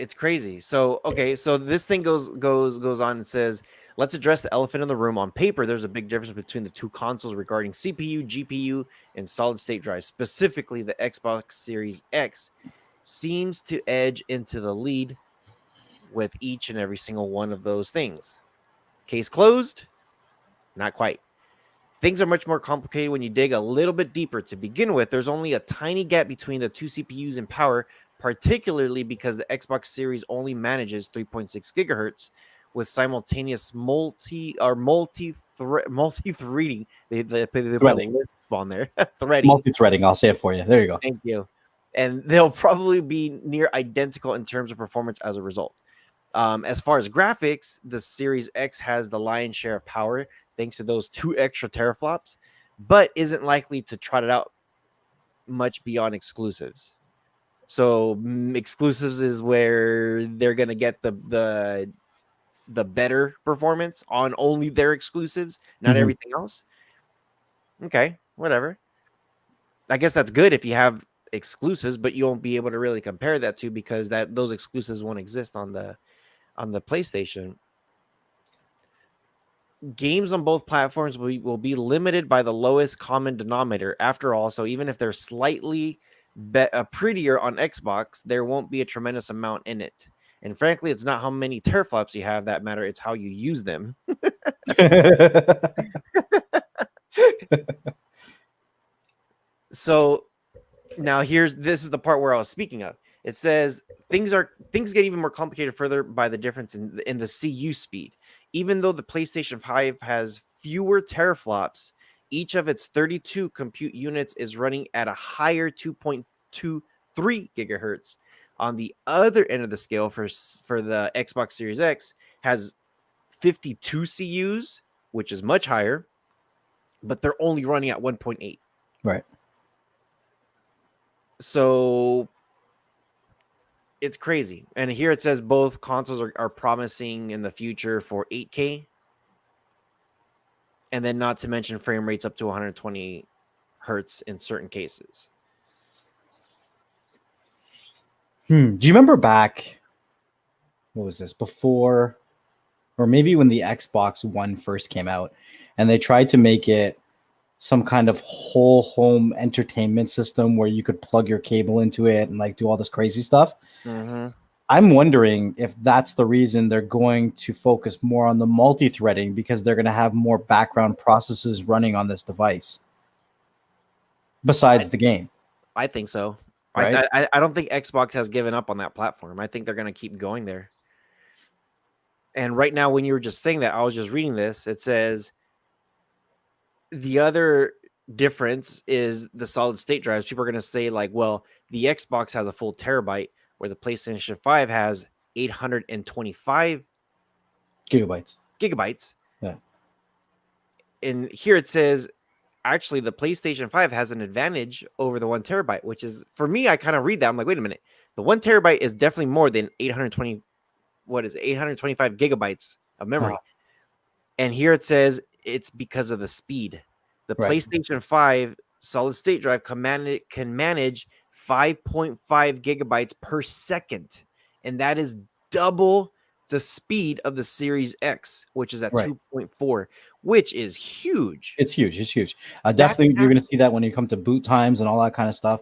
It's crazy. So okay, so this thing goes on and says, let's address the elephant in the room. On paper, there's a big difference between the two consoles regarding CPU, GPU, and solid state drives. Specifically, the Xbox Series X seems to edge into the lead with each and every single one of those things. Case closed? Not quite. Things are much more complicated when you dig a little bit deeper. To begin with, there's only a tiny gap between the two CPUs in power, particularly because the Xbox Series only manages 3.6 gigahertz with simultaneous multi-threading. They put the lisp on there. Threading. Multi-threading. I'll say it for you. There you go. Thank you. And they'll probably be near identical in terms of performance as a result. As far as graphics, the Series X has the lion's share of power thanks to those 2 extra teraflops, but isn't likely to trot it out much beyond exclusives. So exclusives is where they're gonna get the better performance on only their exclusives, not everything else. Okay, whatever. I guess that's good if you have exclusives, but you won't be able to really compare that to because those exclusives won't exist on the PlayStation. Games on both platforms will be limited by the lowest common denominator. After all, so even if they're slightly prettier on Xbox, there won't be a tremendous amount in it. And frankly, it's not how many teraflops you have that matter. It's how you use them. So now this is the part where I was speaking of. It says things get even more complicated further by the difference in the CU speed. Even though the PlayStation 5 has fewer teraflops, each of its 32 compute units is running at a higher 2.23 gigahertz. On the other end of the scale for the Xbox Series X has 52 CUs, which is much higher, but they're only running at 1.8. Right. So it's crazy. And here it says both consoles are promising in the future for 8K. And then not to mention frame rates up to 120 hertz in certain cases. Do you remember back, what was this, before, or maybe when the Xbox One first came out, and they tried to make it some kind of whole home entertainment system where you could plug your cable into it and like do all this crazy stuff? I'm wondering if that's the reason they're going to focus more on the multi-threading, because they're going to have more background processes running on this device besides the game. I think so. Right? I don't think Xbox has given up on that platform. I think they're going to keep going there. And right now, when you were just saying that, I was just reading this. It says the other difference is the solid state drives. People are going to say like, well, the Xbox has a full terabyte where the PlayStation 5 has 825 gigabytes. Yeah. And here it says, actually, the PlayStation 5 has an advantage over the 1 terabyte, which is, for me, I kind of read that. I'm like, wait a minute. The 1 terabyte is definitely more than 825 gigabytes of memory. And here it says it's because of the speed. The PlayStation 5 solid state drive can manage 5.5 gigabytes per second. And that is double the speed of the Series X, which is at 2.4, which is huge. It's huge. It's huge. Definitely, you're going to see that when you come to boot times and all that kind of stuff.